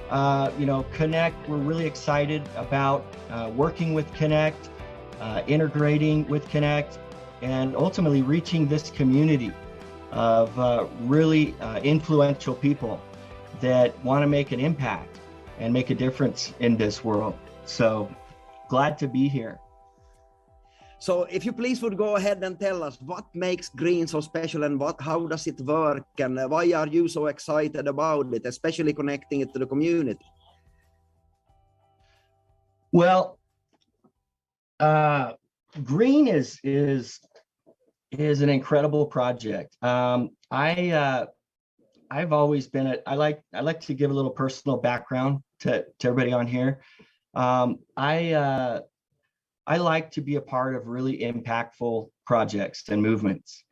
Connect, we're really excited about working with Connect, integrating with Connect, and ultimately reaching this community of really influential people that want to make an impact and make a difference in this world. So glad to be here. So if you please would go ahead and tell us what makes Green so special, and how does it work, and why are you so excited about it, especially connecting it to the community? Well, Green is an incredible project. I've always been I like to give a little personal background to everybody on here. I like to be a part of really impactful projects and movements.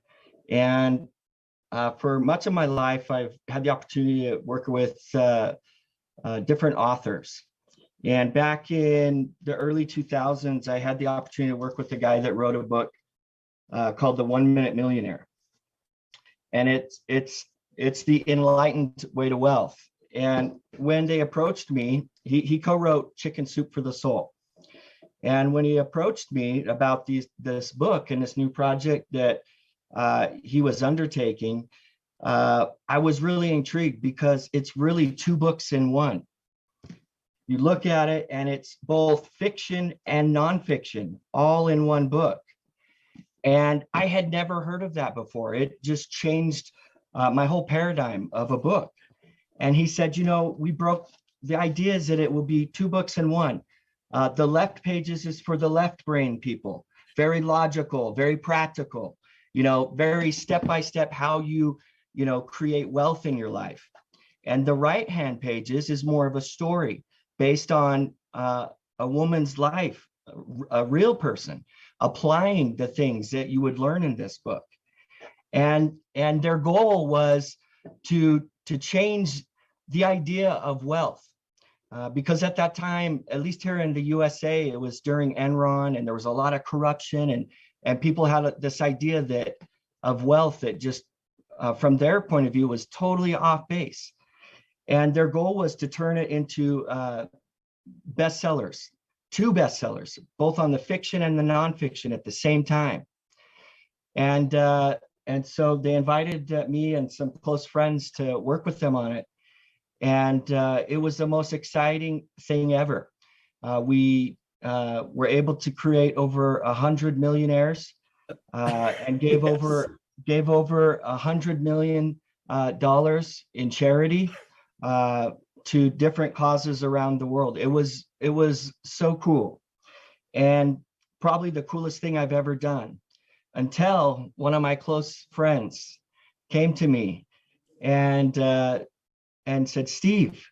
And for much of my life, I've had the opportunity to work with different authors. And back in the early 2000s, I had the opportunity to work with a guy that wrote a book called The 1 Minute Millionaire. And it's the enlightened way to wealth. And when they approached me, he co-wrote Chicken Soup for the Soul. And when he approached me about this book and this new project that he was undertaking, I was really intrigued because it's really 2 books in one. You look at it and it's both fiction and nonfiction all in one book. And I had never heard of that before. It just changed my whole paradigm of a book. And he said, we broke the idea is that it will be 2 books in one. The left pages is for the left brain people, very logical, very practical, very step-by-step how you create wealth in your life. And the right-hand pages is more of a story based on a woman's life, a real person, applying the things that you would learn in this book. And their goal was to change the idea of wealth. Because at that time, at least here in the USA, it was during Enron, and there was a lot of corruption, and people had this idea of wealth that just, from their point of view, was totally off base. And their goal was to turn it into bestsellers, 2 bestsellers, both on the fiction and the nonfiction at the same time. And so they invited me and some close friends to work with them on it. And it was the most exciting thing ever. We were able to create over 100 millionaires and gave Yes. over $100 million in charity to different causes around the world. It was so cool, and probably the coolest thing I've ever done, until one of my close friends came to me and said, Steve,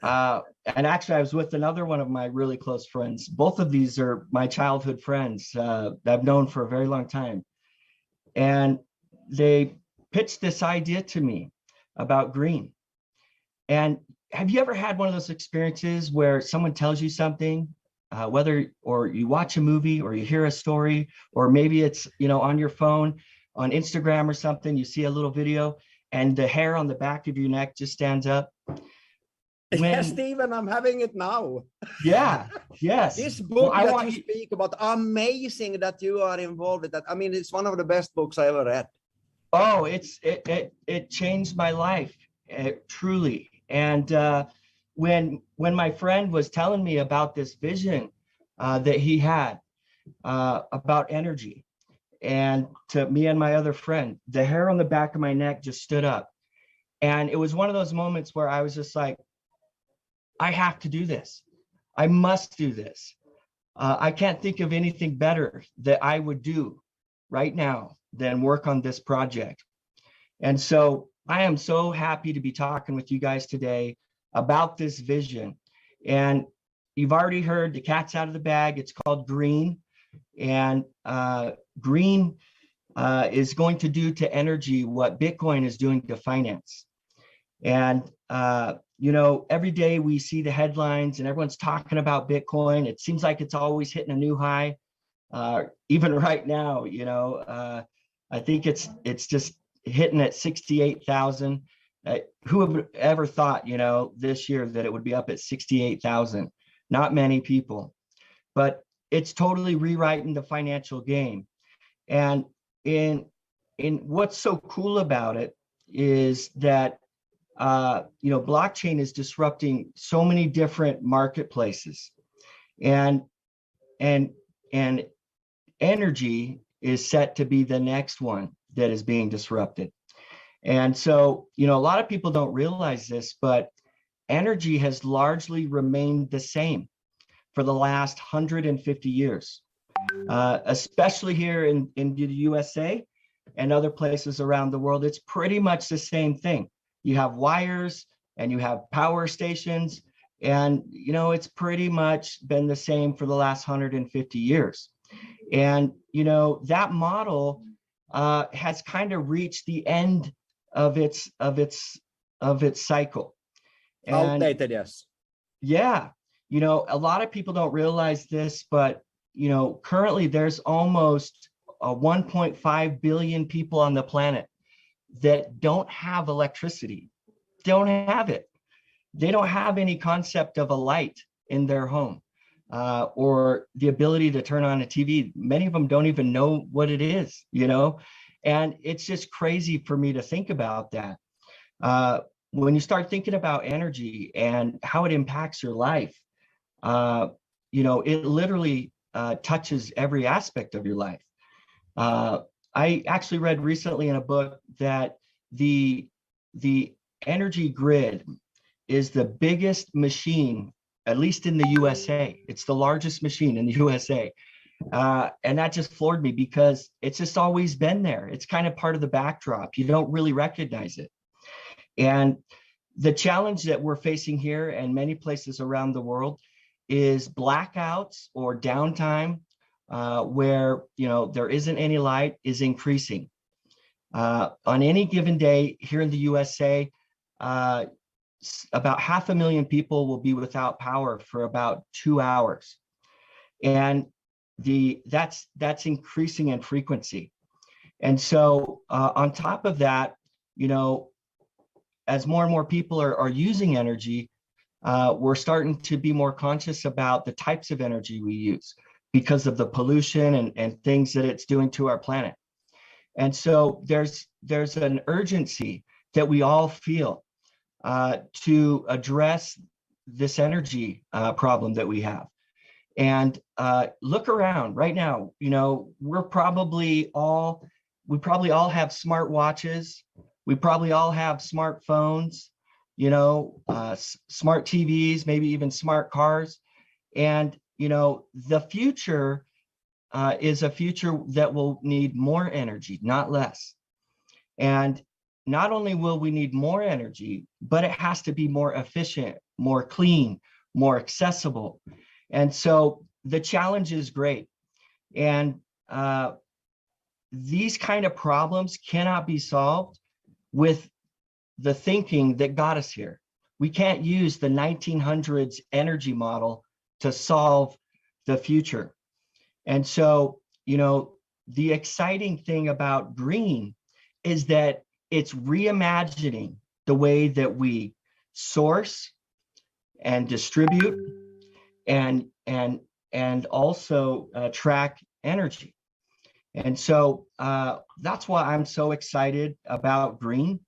and actually I was with another one of my really close friends. Both of these are my childhood friends that I've known for a very long time. And they pitched this idea to me about Green. And have you ever had one of those experiences where someone tells you something, whether or you watch a movie or you hear a story, or maybe it's, on your phone, on Instagram or something, you see a little video and the hair on the back of your neck just stands up? Yes, Stephen, I'm having it now. Yeah, yes. This book that you speak about, amazing that you are involved with that. I mean, it's one of the best books I ever read. Oh, it changed my life, truly. And when my friend was telling me about this vision that he had about energy, and to me and my other friend, the hair on the back of my neck just stood up. And it was one of those moments where I was just like, I have to do this. I must do this. I can't think of anything better that I would do right now than work on this project. And so I am so happy to be talking with you guys today about this vision. And you've already heard the cat's out of the bag. It's called Green. And Green is going to do to energy what Bitcoin is doing to finance. And every day we see the headlines and everyone's talking about Bitcoin. It seems like it's always hitting a new high. Even right now, I think it's just hitting at 68,000. Who would ever thought, this year that it would be up at 68,000? Not many people, but it's totally rewriting the financial game. And in what's so cool about it is that blockchain is disrupting so many different marketplaces, and and energy is set to be the next one that is being disrupted. And so, a lot of people don't realize this, but energy has largely remained the same for the last 150 years, especially here in the USA and other places around the world. It's pretty much the same thing. You have wires and you have power stations, and it's pretty much been the same for the last 150 years. And that model has kind of reached the end of its cycle. And outdated, yes. Yeah, a lot of people don't realize this, but currently there's almost 1.5 billion people on the planet that don't have electricity, don't have it. They don't have any concept of a light in their home, or the ability to turn on a TV. Many of them don't even know what it is, and it's just crazy for me to think about that. When you start thinking about energy and how it impacts your life, it literally touches every aspect of your life. I actually read recently in a book that the energy grid is the biggest machine, at least in the USA. It's the largest machine in the USA. And that just floored me because it's just always been there. It's kind of part of the backdrop. You don't really recognize it. And the challenge that we're facing here and many places around the world is blackouts or downtime, where there isn't any light, is increasing. On any given day here in the USA, about 500,000 people will be without power for about 2 hours, and that's increasing in frequency. And so on top of that, as more and more people are using energy, we're starting to be more conscious about the types of energy we use because of the pollution and things that it's doing to our planet. And so there's an urgency that we all feel to address this energy problem that we have. And look around right now. We probably all have smart watches. We probably all have smartphones, smart TVs, maybe even smart cars. And the future is a future that will need more energy, not less. And not only will we need more energy, but it has to be more efficient, more clean, more accessible. And so the challenge is great. And these kind of problems cannot be solved with the thinking that got us here. We can't use the 1900s energy model to solve the future. And so, the exciting thing about green is that it's reimagining the way that we source and distribute and also track energy. And so that's why I'm so excited about green.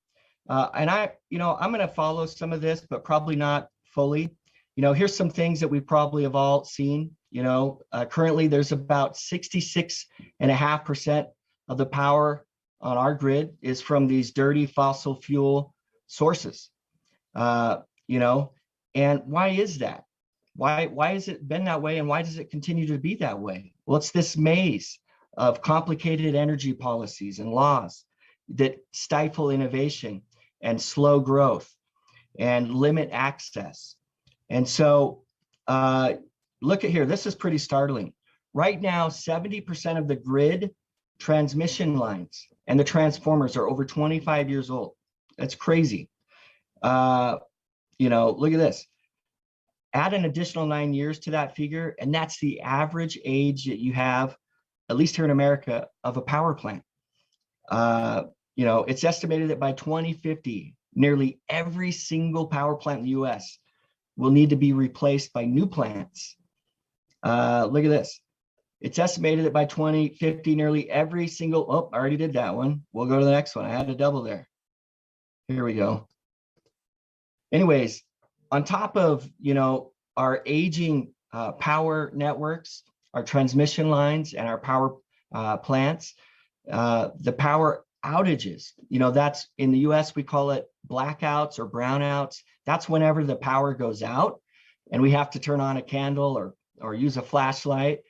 And I'm going to follow some of this, but probably not fully. Here's some things that we probably have all seen. Currently there's about 66.5% of the power on our grid is from these dirty fossil fuel sources. And why is that? Why has it been that way, and why does it continue to be that way? Well, it's this maze of complicated energy policies and laws that stifle innovation and slow growth and limit access. And so look at here, this is pretty startling. Right now, 70% of the grid transmission lines and the transformers are over 25 years old. That's crazy. Look at this. Add an additional 9 years to that figure, and that's the average age that you have, at least here in America, of a power plant. It's estimated that by 2050, nearly every single power plant in the US will need to be replaced by new plants. Look at this. It's estimated that by 2050, nearly every single, oh, I already did that one. We'll go to the next one. I had a double there. Here we go. Anyways, on top of, our aging power networks, our transmission lines, and our power plants, the power outages, that's in the US, we call it blackouts or brownouts. That's whenever the power goes out and we have to turn on a candle or use a flashlight.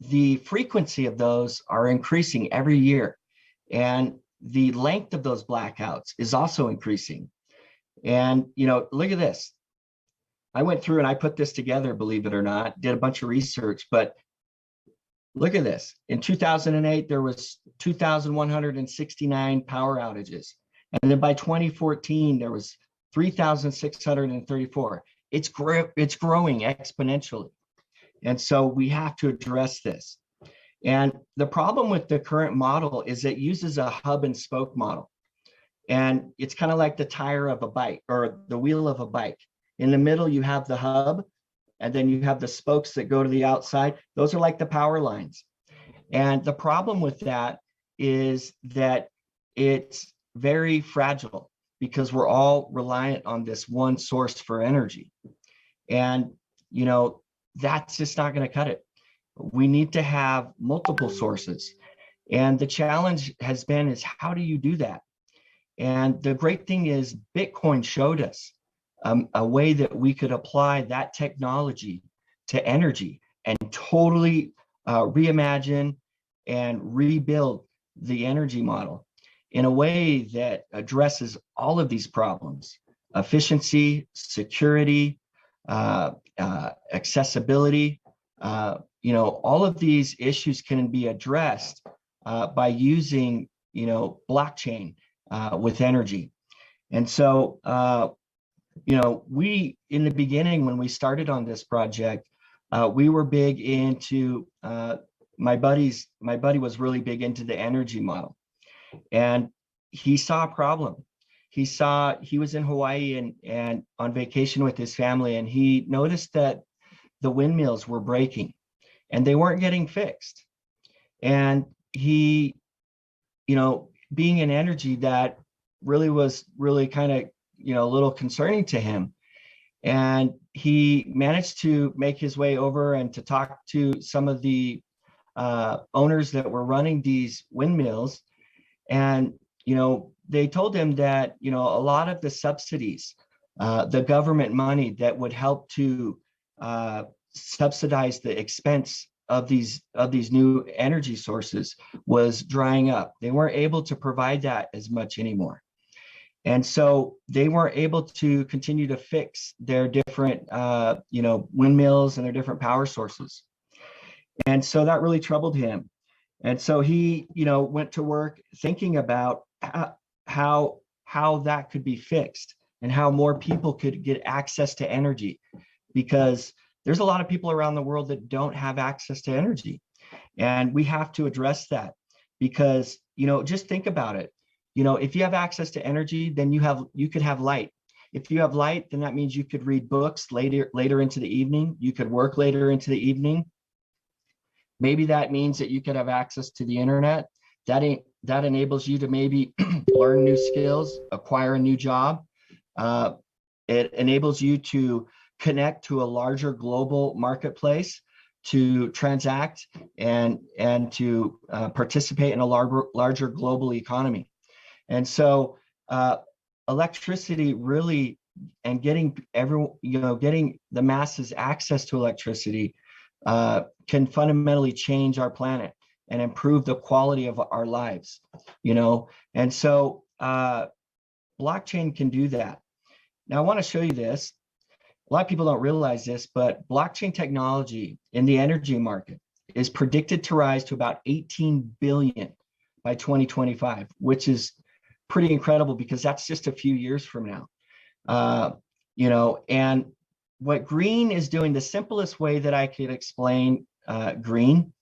The frequency of those are increasing every year. And the length of those blackouts is also increasing. And, look at this. I went through and I put this together, believe it or not, did a bunch of research, but look at this. In 2008, there was 2,169 power outages. And then by 2014, there was 3,634. It's growing exponentially. And so we have to address this. And the problem with the current model is it uses a hub and spoke model. And it's kind of like the tire of a bike or the wheel of a bike. In the middle, you have the hub, and then you have the spokes that go to the outside. Those are like the power lines. And the problem with that is that it's very fragile because we're all reliant on this one source for energy. And, that's just not going to cut it. We need to have multiple sources. And the challenge has been is how do you do that? And the great thing is Bitcoin showed us a way that we could apply that technology to energy and totally reimagine and rebuild the energy model in a way that addresses all of these problems: efficiency, security, accessibility. All of these issues can be addressed by using, blockchain with energy. And so, we, in the beginning, when we started on this project, we were big into, my buddy was really big into the energy model. And he saw a problem. He was in Hawaii and on vacation with his family, and he noticed that the windmills were breaking and they weren't getting fixed. And he, being in energy, that was kind of, a little concerning to him. And he managed to make his way over and to talk to some of the owners that were running these windmills. And, they told him that, a lot of the subsidies, the government money that would help to subsidize the expense of these new energy sources was drying up. They weren't able to provide that as much anymore. And so they weren't able to continue to fix their different, windmills and their different power sources. And so that really troubled him. And so he, went to work thinking about how that could be fixed and how more people could get access to energy, because there's a lot of people around the world that don't have access to energy. And we have to address that because, just think about it. If you have access to energy, then you could have light. If you have light, then that means you could read books later into the evening. You could work later into the evening. Maybe that means that you could have access to the internet. That enables you to maybe learn new skills, acquire a new job. It enables you to connect to a larger global marketplace, to transact and to participate in a larger global economy. And so electricity really, and getting the masses access to electricity can fundamentally change our planet and improve the quality of our lives, And so blockchain can do that. Now I want to show you this. A lot of people don't realize this, but blockchain technology in the energy market is predicted to rise to about 18 billion by 2025, which is pretty incredible because that's just a few years from now. And what green is doing, the simplest way that I could explain green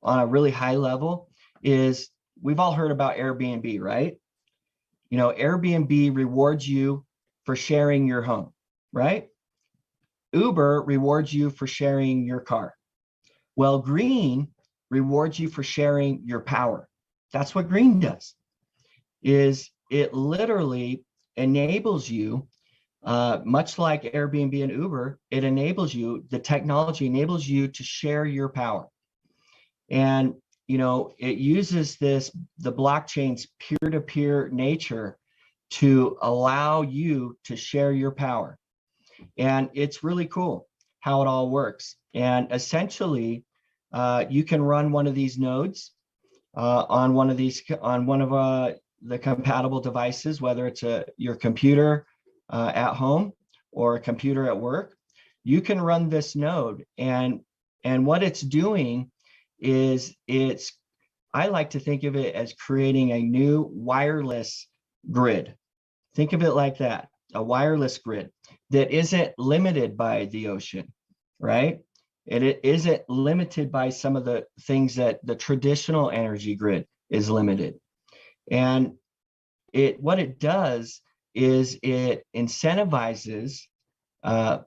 on a really high level is, we've all heard about Airbnb, right? Airbnb rewards you for sharing your home, right? Uber rewards you for sharing your car. Well, green rewards you for sharing your power. That's what green does, is it literally enables you, much like Airbnb and Uber, it enables you, the technology enables you to share your power. And, it uses the blockchain's peer-to-peer nature to allow you to share your power. And it's really cool how it all works. And essentially, you can run one of these nodes on one of the compatible devices, whether it's your computer at home or a computer at work. You can run this node, and what it's doing is I like to think of it as creating a new wireless grid. Think of it like that, a wireless grid that isn't limited by the ocean, right? And it isn't limited by some of the things that the traditional energy grid is limited. And what it does is it incentivizes the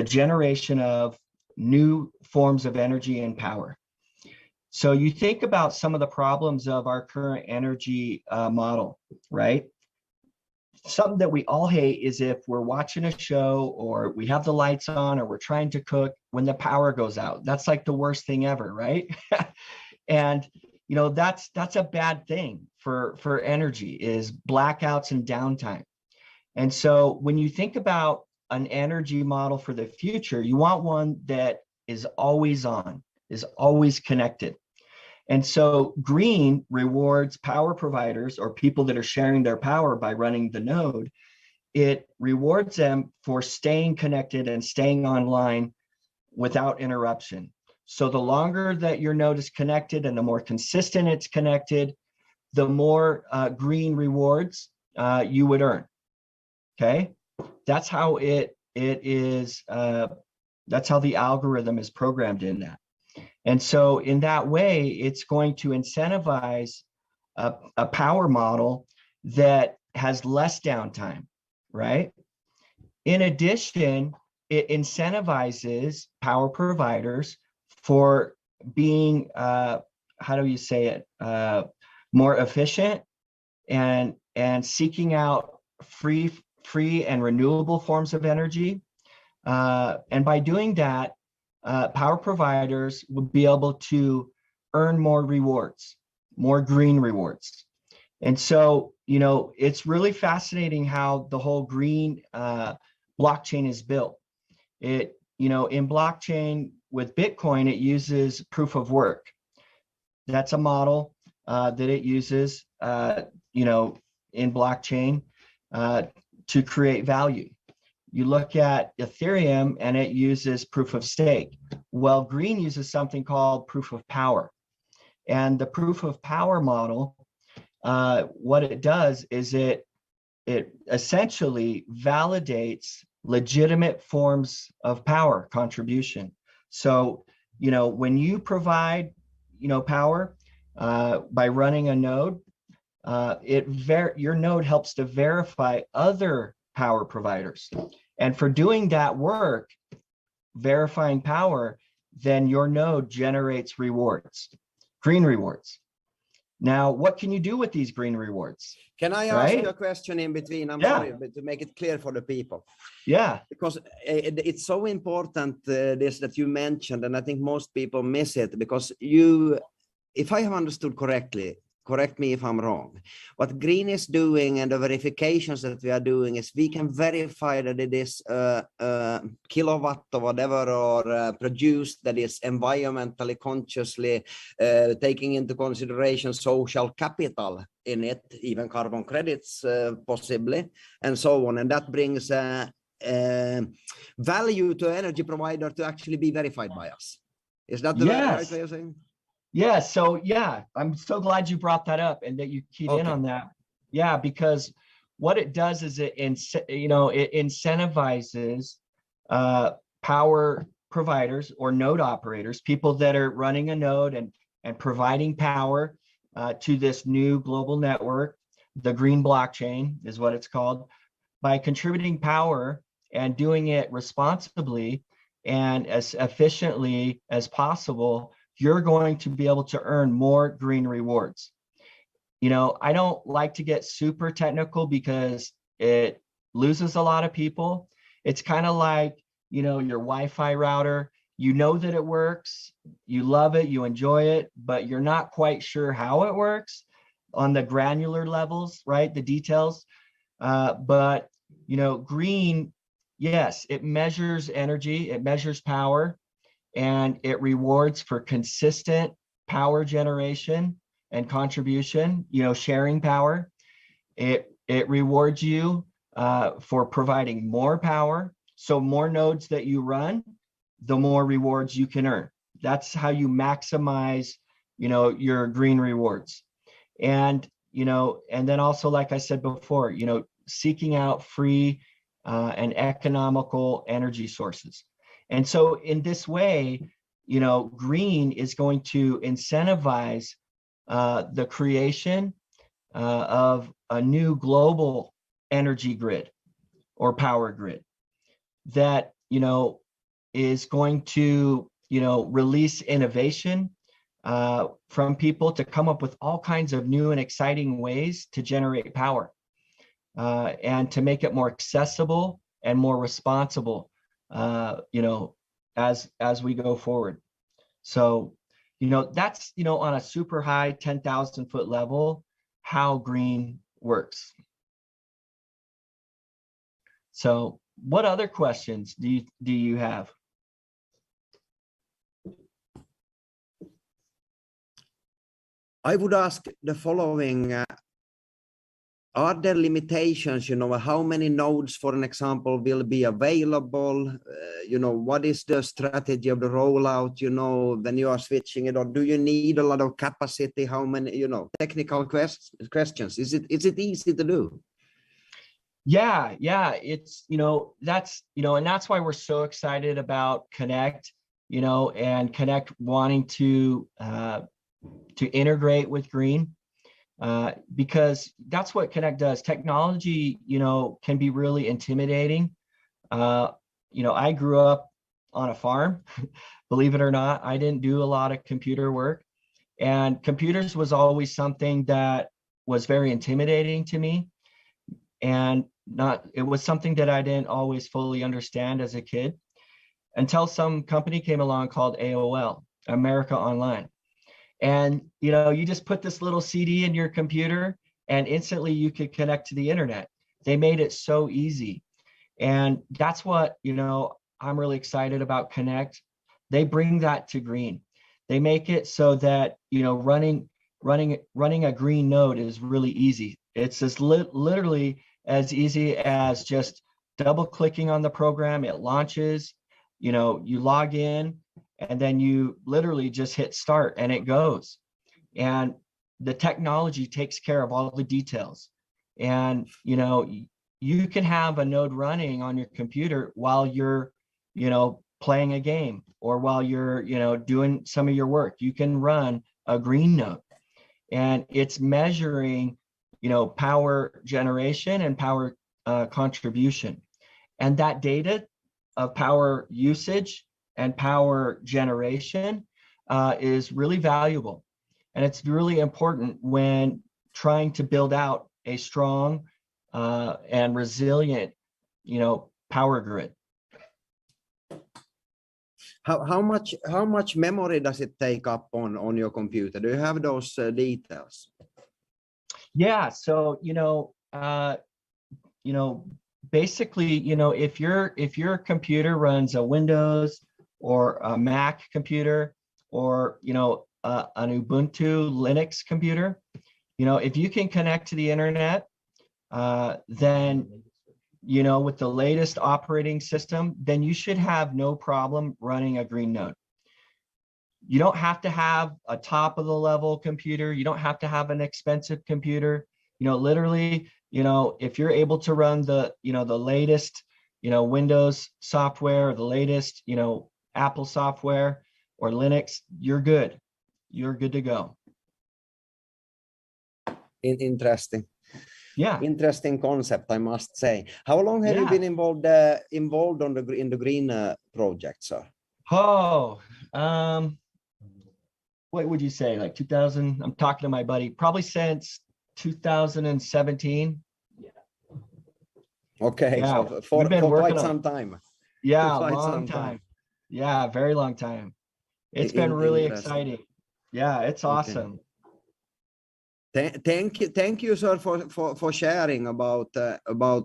generation of new forms of energy and power. So you think about some of the problems of our current energy model, right? Something that we all hate is if we're watching a show or we have the lights on or we're trying to cook when the power goes out. That's like the worst thing ever, right? And that's a bad thing for energy, is blackouts and downtime. And so when you think about an energy model for the future, you want one that is always on, is always connected. And so green rewards power providers or people that are sharing their power by running the node. It rewards them for staying connected and staying online without interruption. So the longer that your node is connected and the more consistent it's connected, the more green rewards you would earn. Okay, that's how it is. That's how the algorithm is programmed in that. And so in that way, it's going to incentivize a power model that has less downtime, right? In addition, it incentivizes power providers for being, how do you say it, more efficient and seeking out free and renewable forms of energy. And by doing that, power providers will be able to earn more rewards, more green rewards. And so, it's really fascinating how the whole green blockchain is built. In blockchain with Bitcoin, it uses proof of work. That's a model that it uses, in blockchain to create value. You look at Ethereum and it uses proof of stake. Well, green uses something called proof of power. And the proof of power model, what it does is it essentially validates legitimate forms of power contribution. So, when you provide, power by running a node, your node helps to verify other power providers. And for doing that work, verifying power, then your node generates rewards, green rewards. Now, what can you do with these green rewards? Can I ask you a question in between? I'm sorry, but to make it clear for the people. Yeah. Because it's so important, this that you mentioned, and I think most people miss it, because if I have understood correctly, correct me if I'm wrong, what green is doing and the verifications that we are doing is we can verify that it is kilowatt or whatever, or produced that is environmentally consciously taking into consideration social capital in it, even carbon credits possibly, and so on. And that brings value to energy provider to actually be verified by us. Is that the right way of saying? Yeah, so I'm so glad you brought that up and that you keyed in on that. Yeah, because what it does is it incentivizes power providers or node operators, people that are running a node and providing power to this new global network. the green blockchain is what it's called. By contributing power and doing it responsibly and as efficiently as possible, you're going to be able to earn more green rewards. You know, I don't like to get super technical because it loses a lot of people. It's kind of like, you know, your Wi-Fi router. You know that it works, you love it, you enjoy it, but you're not quite sure how it works on the granular levels, right? The details. But, you know, green, yes, it measures energy, it measures power, and it rewards for consistent power generation and contribution, you know, sharing power. It rewards you for providing more power. So more nodes that you run, the more rewards you can earn. That's how you maximize, you know, your green rewards. And, you know, and then also, like I said before, you know, seeking out free and economical energy sources. And so in this way, you know, green is going to incentivize the creation of a new global energy grid or power grid that, you know, is going to, you know, release innovation from people to come up with all kinds of new and exciting ways to generate power and to make it more accessible and more responsible, you know, as we go forward. So, you know, that's, you know, on a super high 10,000 foot level, how green works. So what other questions do you have? I would ask the following. Are there limitations, you know, how many nodes, for an example, will be available? You know, what is the strategy of the rollout, you know, when you are switching it, or do you need a lot of capacity? How many, you know, technical questions? Is it easy to do? Yeah, it's, you know, that's, you know, and that's why we're so excited about Connect, you know, and Connect wanting to integrate with green. Because that's what Connect does. Technology, you know, can be really intimidating. You know, I grew up on a farm, believe it or not. I didn't do a lot of computer work, and computers was always something that was very intimidating to me. And it was something that I didn't always fully understand as a kid until some company came along called AOL, America Online. And, you know, you just put this little CD in your computer and instantly you could connect to the internet. They made it so easy. And that's what, you know, I'm really excited about Connect. They bring that to green. They make it so that, you know, running a green node is really easy. It's as literally as easy as just double clicking on the program. It launches, you know, you log in, and then you literally just hit start and it goes. And the technology takes care of all the details. And, you know, you can have a node running on your computer while you're, you know, playing a game, or while you're, you know, doing some of your work. You can run a green node, and it's measuring, you know, power generation and power contribution. And that data of power usage and power generation is really valuable. And it's really important when trying to build out a strong and resilient, you know, power grid. How much memory does it take up on your computer? Do you have those details? Yeah, so basically, you know, if your computer runs a Windows or a Mac computer, or, you know, an Ubuntu Linux computer, you know, if you can connect to the internet, then, you know, with the latest operating system, then you should have no problem running a green node. You don't have to have a top of the level computer. You don't have to have an expensive computer. You know, literally, you know, if you're able to run the, you know, the latest, you know, Windows software, or the latest, you know, Apple software or Linux, you're good. You're good to go. Interesting. Yeah. Interesting concept, I must say. How long have you Yeah. been involved in the green project, sir? Oh, what would you say? Like 2000? I'm talking to my buddy, probably since 2017. Okay, Yeah, so we've been for working quite on, some time. yeah, a Quite long some time. time. Yeah, very long time. It's been really Interesting. exciting. Yeah, it's Okay. awesome. Thank you, sir, for sharing about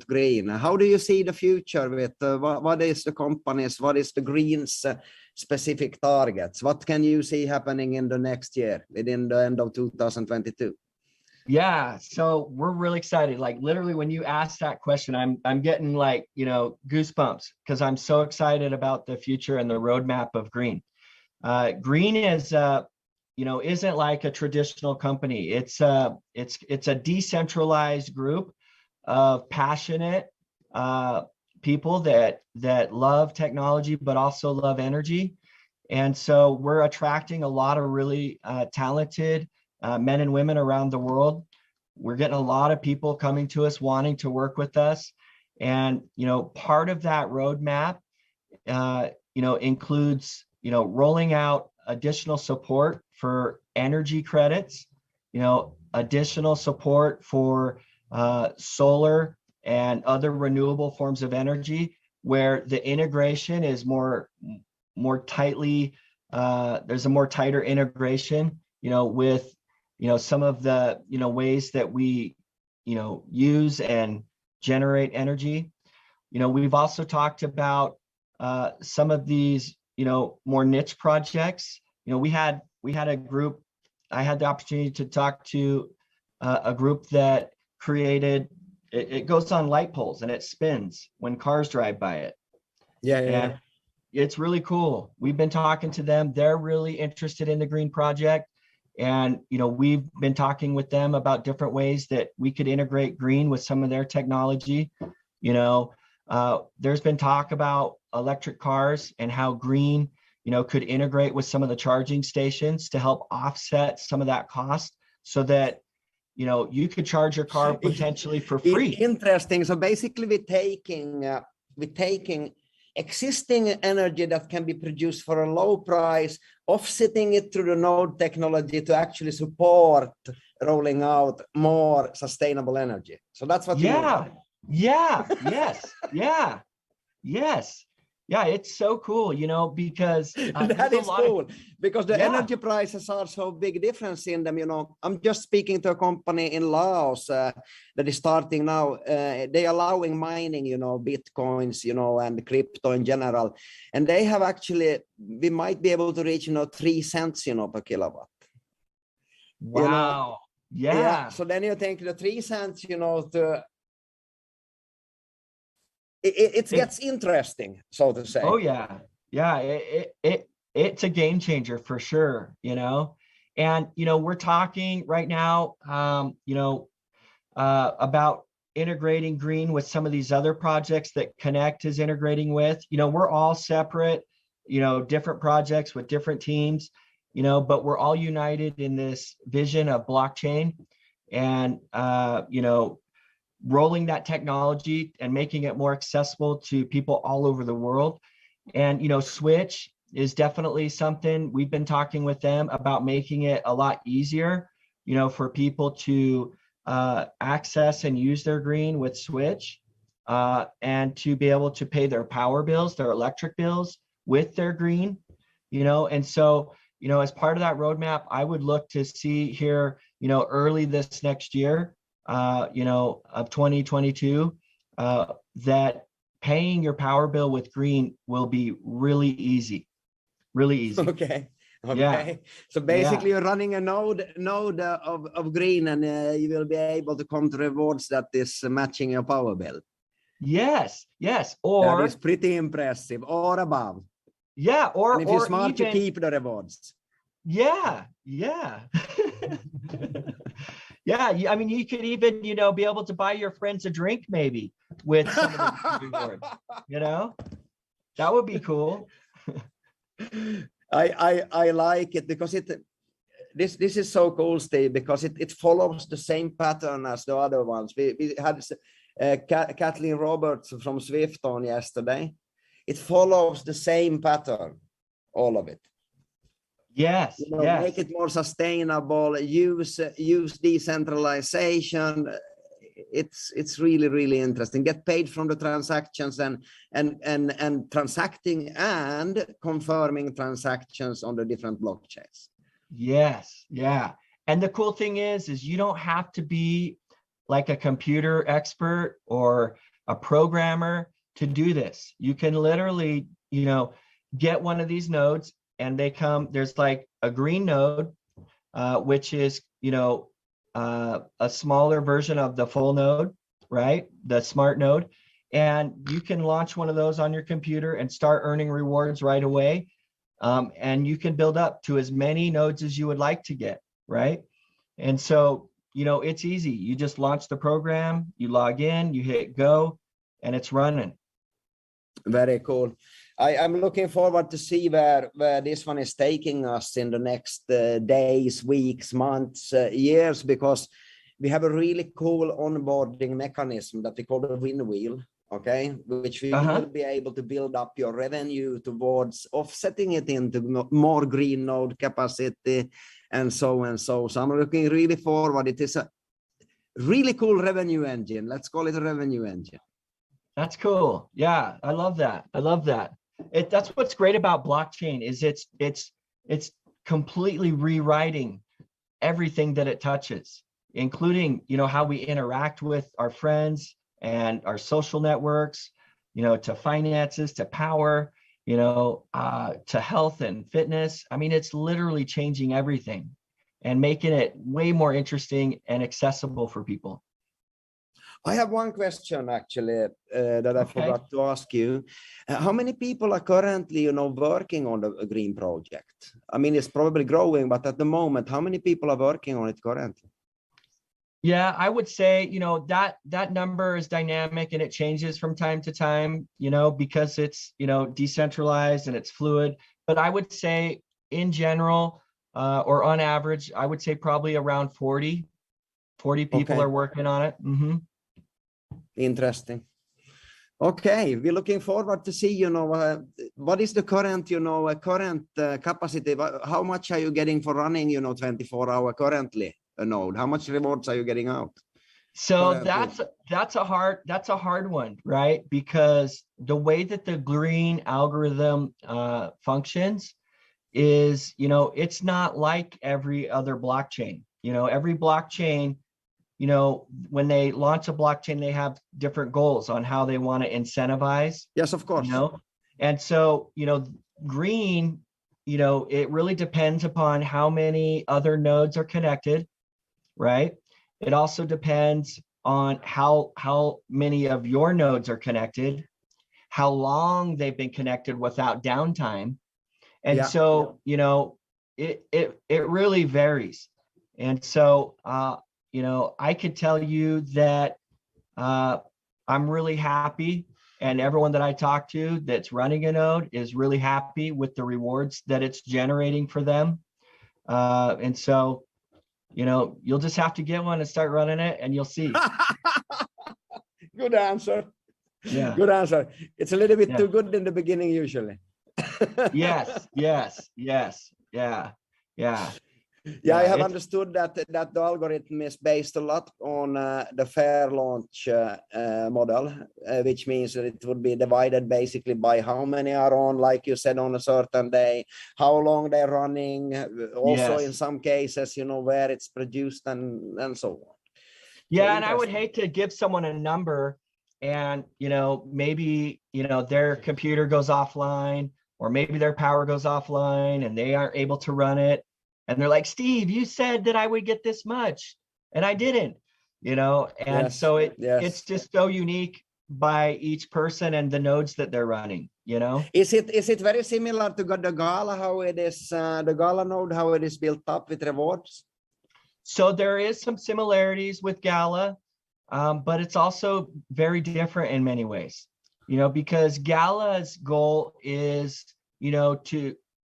green. How do you see the future with what is the companies, what is the green's specific targets? What can you see happening in the next year, within the end of 2022? Yeah, so we're really excited. Like literally when you ask that question, I'm getting like, goosebumps because I'm so excited about the future and the roadmap of green. Green is isn't like a traditional company. It's a decentralized group of passionate people that love technology but also love energy. And so we're attracting a lot of really talented men and women around the world. We're getting a lot of people coming to us wanting to work with us. And, part of that roadmap, includes, rolling out additional support for energy credits, additional support for solar and other renewable forms of energy, where the integration is more tightly, there's a more tighter integration, with, some of the, ways that we, use and generate energy. We've also talked about some of these, more niche projects. We had a group, I had the opportunity to talk to a group that created, it goes on light poles and it spins when cars drive by it. Yeah. And it's really cool. We've been talking to them. They're really interested in the green project. And, we've been talking with them about different ways that we could integrate green with some of their technology. There's been talk about electric cars and how green, could integrate with some of the charging stations to help offset some of that cost so that, you could charge your car potentially for free. Interesting. So basically we're taking existing energy that can be produced for a low price, offsetting it through the node technology to actually support rolling out more sustainable energy. So that's what you mean. Yes. Yeah, it's so cool, because that is cool because the Yeah. energy prices are so big difference in them. I'm just speaking to a company in Laos that is starting now. They allowing mining, bitcoins, and crypto in general, and they have actually, we might be able to reach 3 cents, per kilowatt. Wow. Yeah. So then you think the 3 cents, to it gets interesting, so to say. Oh yeah. It's a game changer for sure, and we're talking right now, about integrating green with some of these other projects that Connect is integrating with. We're all separate, different projects with different teams, but we're all united in this vision of blockchain and rolling that technology and making it more accessible to people all over the world. And, Switch is definitely something we've been talking with them about, making it a lot easier, for people to access and use their green with Switch, and to be able to pay their power bills, their electric bills with their green, and so, as part of that roadmap, I would look to see here, early this next year, of 2022, that paying your power bill with green will be really easy. Okay. Yeah. So basically you're running a node of green, and you will be able to come to rewards that is matching your power bill. Yes. Or that is pretty impressive, or above. Yeah. And if you're smart, you keep the rewards. Yeah. Yeah, I mean, you could even, be able to buy your friends a drink maybe with some of the rewards, that would be cool. I like it because this is so cool, Steve, because it follows the same pattern as the other ones. We had Kathleen Roberts from Swift on yesterday. It follows the same pattern, all of it. Yes, You know, yes. make it more sustainable, use decentralization. It's really interesting. Get paid from the transactions and transacting and confirming transactions on the different blockchains. Yes, yeah. And the cool thing is you don't have to be like a computer expert or a programmer to do this. You can literally, you know, get one of these nodes and they come, there's like a green node, which is, you know, a smaller version of the full node, right? The smart node. And you can launch one of those on your computer and start earning rewards right away. And you can build up to as many nodes as you would like to get, right? And so, you know, it's easy. You just launch the program, you log in, you hit go, and it's running. Very cool. I'm looking forward to see where this one is taking us in the next days, weeks, months, years, because we have a really cool onboarding mechanism that we call the win wheel, okay, which we will be able to build up your revenue towards offsetting it into more green node capacity and so and so. So I'm looking really forward. It is a really cool revenue engine. Let's call it a revenue engine. That's cool. Yeah, I love that. I love that. That's what's great about blockchain is it's completely rewriting everything that it touches, including, you know, how we interact with our friends and our social networks, you know, to finances, to power, you know, to health and fitness. I mean, it's literally changing everything and making it way more interesting and accessible for people. I have one question actually that I forgot to ask you. How many people are currently, you know, working on the green project? I mean, it's probably growing, but at the moment, how many people are working on it currently? Yeah, I would say, you know, that number is dynamic and it changes from time to time, you know, because it's, you know, decentralized and it's fluid. But I would say in general, or on average, I would say probably around 40 people are working on it. Mm-hmm. Interesting. Okay, we're looking forward to see, you know, what is the current, you know, current capacity? How much are you getting for running, you know, 24-hour currently a node? How much rewards are you getting out? So that's a hard one, right? Because the way that the green algorithm functions is, you know, it's not like every other blockchain. You know, every blockchain, you know, when they launch a blockchain, they have different goals on how they want to incentivize. Yes, of course. You know, and so, you know, green, you know, it really depends upon how many other nodes are connected, right? It also depends on how many of your nodes are connected, how long they've been connected without downtime. And so, you know, it really varies. And so, you know, I could tell you that I'm really happy, and everyone that I talk to that's running a node is really happy with the rewards that it's generating for them. And so, you know, you'll just have to get one and start running it and you'll see. Good answer. Yeah. Good answer. It's a little bit too good in the beginning usually. Yes. Yeah, I have understood that the algorithm is based a lot on the fair launch model, which means that it would be divided basically by how many are on, like you said, on a certain day, how long they're running, also in some cases, you know, where it's produced and so on. Yeah, so and I would hate to give someone a number and, you know, maybe, you know, their computer goes offline or maybe their power goes offline and they aren't able to run it. And they're like, Steve, you said that I would get this much and I didn't, you know, and so it's just so unique by each person and the nodes that they're running, you know. Is it very similar to the Gala, how it is, the Gala node, how it is built up with rewards? So there is some similarities with Gala, but it's also very different in many ways, you know, because Gala's goal is, you know,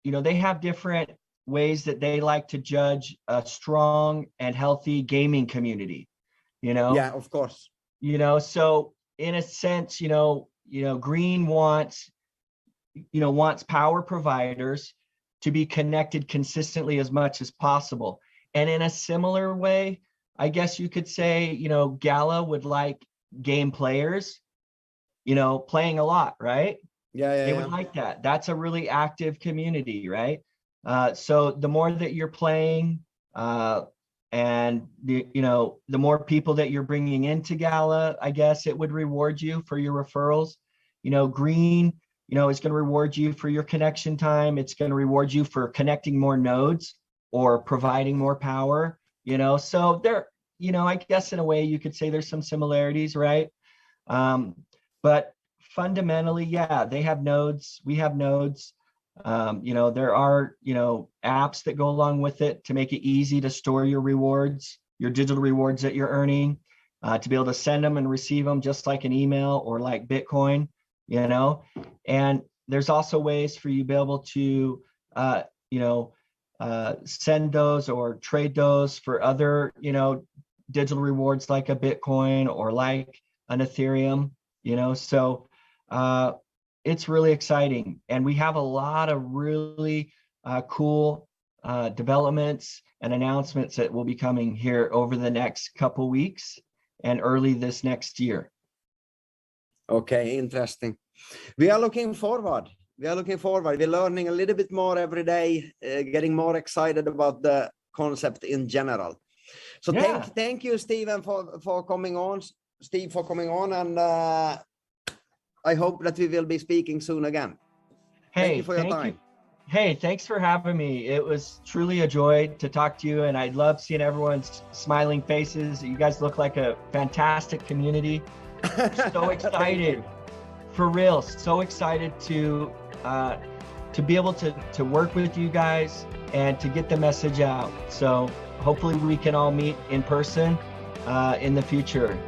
they have different ways that they like to judge a strong and healthy gaming community, you know? Yeah, of course. You know, so in a sense, Green wants power providers to be connected consistently as much as possible. And in a similar way, I guess you could say, Gala would like game players, playing a lot, right? Yeah. They would like that. That's a really active community, right? So the more that you're playing, and the more people that you're bringing into Gala, I guess it would reward you for your referrals. Green, is going to reward you for your connection time. It's going to reward you for connecting more nodes or providing more power. So there, I guess in a way you could say there's some similarities, right? But fundamentally, yeah, they have nodes, we have nodes. There are, apps that go along with it to make it easy to store your rewards, your digital rewards that you're earning, to be able to send them and receive them just like an email or like Bitcoin, and there's also ways for you to be able to, send those or trade those for other, digital rewards like a Bitcoin or like an Ethereum, so it's really exciting. And we have a lot of really cool developments and announcements that will be coming here over the next couple weeks and early this next year. Okay, interesting. We are looking forward. We're learning a little bit more every day, getting more excited about the concept in general. So yeah. Thank you, Steven, for coming on. Steve, for coming on, and I hope that we will be speaking soon again. Thank you for your time. Hey, thanks for having me. It was truly a joy to talk to you, and I love seeing everyone's smiling faces. You guys look like a fantastic community. So excited, for real. So excited to be able to work with you guys and to get the message out. So hopefully we can all meet in person in the future.